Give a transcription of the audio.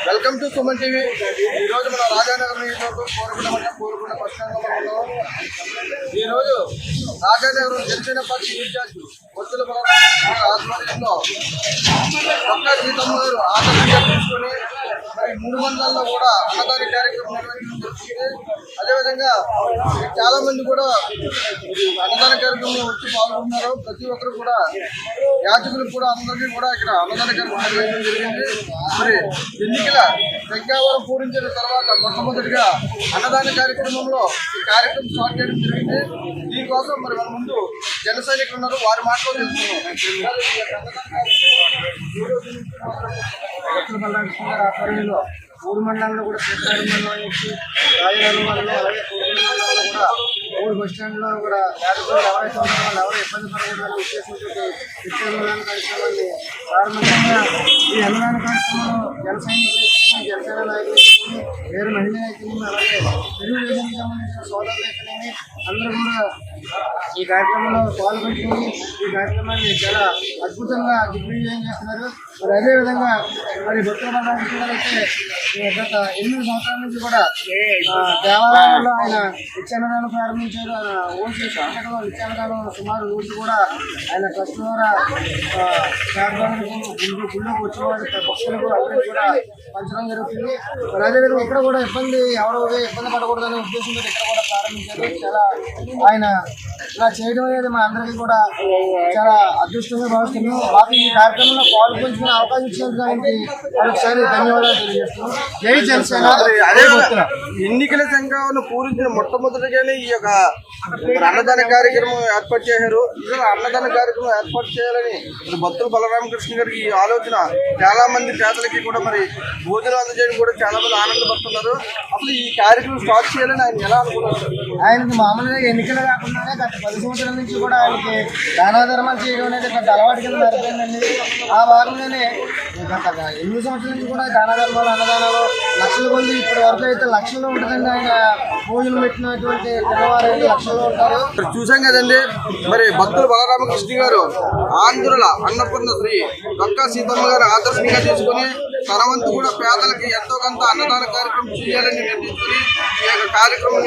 Welcome to Suman TV. ఈరోజు మన రాజానగర్ నియోజకవర్గం కోరుకున్న బస్ స్టాండ్ లో ఈరోజు రాజానగరం జనసేన పార్టీ ఇన్ఛార్జ్ ఒత్తుల ఆధ్వర్యంలో ఒక్క సీతమ్మ గారు ఆదరణగా తీసుకుని మరి 3 మండలాల్లో కూడా అన్నదాన కార్యక్రమం నిర్వహించడం జరుగుతుంది. అదేవిధంగా చాలా మంది కూడా అన్నదాన కార్యక్రమంలో వచ్చి పాల్గొన్నారు. ప్రతి ఒక్కరు కూడా యాచకులకు కూడా అందరికీ కూడా ఇక్కడ అన్నదాన కార్యక్రమం నిర్వహించడం జరిగింది. మరి ఎన్నికల సంఖ్యావరం పూరించిన తర్వాత మొట్టమొదటిగా అన్నదాన కార్యక్రమంలో ఈ కార్యక్రమం స్టార్ట్ చేయడం జరిగింది. దీనికోసం మరి మన ముందు జన సైనికులు ఉన్నారు, వారి మాటలో తెలుసుకున్నాం. ఆధ్వర్యంలో 3 మండలాల్లో కూడా కృష్ణాడి మండలం నుంచి రాజధాని మండలం అలాగే కోరుకుల మండలంలో కూడా 3 బస్ స్టాండ్లో కూడా యాత్రికులు ఎవరైతే ఉన్నారో వాళ్ళు ఎవరు ఇబ్బంది పడకూడదని ఉద్దేశంతో అన్నదాన కార్యక్రమాన్ని ప్రారంభించగా ఈ అన్నదాన కార్యక్రమంలో జన సైనికులు జనసేన నాయకులు వేరు మహిళా నాయకులు అలాగే తెలుగుదేశానికి సంబంధించిన సోదరులు అందరూ కూడా ఈ కార్యక్రమంలో పాల్గొంటుని ఈ కార్యక్రమాన్ని చాలా అద్భుతంగా దిగ్విజయం చేస్తున్నారు. మరి అదేవిధంగా మరి భక్తుల అయితే గత 8 సంవత్సరాల నుంచి కూడా దేవాలయంలో ఆయన నిత్యాన్నదానం ప్రారంభించారు. ఆయన ఓన్సీ పుస్తకంలో నిత్యాన్నదానం సుమారు రోజు కూడా ఆయన ట్రస్ట్ ద్వారా గుళ్ళకు వచ్చిన వారి భక్తులకు అందరికీ కూడా పంచడం జరుగుతుంది. మరి అదేవిధంగా ఇక్కడ కూడా ఇబ్బంది పడకూడదనే ఉద్దేశంతో ఇక్కడ కూడా ప్రారంభించారు. చాలా ఆయన ఇలా చేయడం అనేది మా అందరికీ కూడా చాలా అదృష్టంగా భావిస్తున్నాం. మాకు ఈ కార్యక్రమంలో పాల్గొంచుకునే అవకాశం ఇచ్చినందుకు ఆయనకి మరొకసారి ధన్యవాదాలు తెలియజేస్తున్నాం. జై జనసేన. అదే ఎన్నికల సంఘాలను పూరించిన మొట్టమొదటిగానే ఈ యొక్క అన్నదాన కార్యక్రమం ఏర్పాటు చేశారు. ఇలా అన్నదాన కార్యక్రమం ఏర్పాటు చేయాలని భక్తులు బలరామకృష్ణ గారికి ఈ ఆలోచన చాలా మంది పేదలకి కూడా మరి భోజనం అందజేయడం కూడా చాలా మంది ఆనందపడుతున్నారు. అసలు ఈ కార్యక్రమం స్టార్ట్ చేయాలని ఆయన ఎలా అనుకున్నారు? ఆయనకి మామూలుగా ఎన్నికలు కాకుండానే గత 10 సంవత్సరాల నుంచి కూడా ఆయనకి దానాధర్మాలు చేయడం అనేది పెద్ద అలవాటు కింద మారిపోయిందండి. ఆ భాగంగానే గత 8 సంవత్సరాల నుంచి కూడా దానాధర్మాలు అన్నదానాలు లక్షల మంది ఇప్పటి వరకు అయితే లక్షల్లో ఉంటుందండి. ఆయన భోజనం పెట్టినటువంటి పిల్లవారు అయితే లక్షల్లో ఉంటారు. చూసాం కదండి, మరి భక్తులు బలరామకృష్ణ గారు ఆంధ్రుల అన్నపూర్ణ శ్రీ ఒక్క సీతమ్మ గారు ఆదర్శంగా తీసుకుని తన వంతు కూడా పేదలకి ఎంతో కొంత అన్నదాన కార్యక్రమం చేయాలని నిర్ణయించుకుని ఈ యొక్క కార్యక్రమం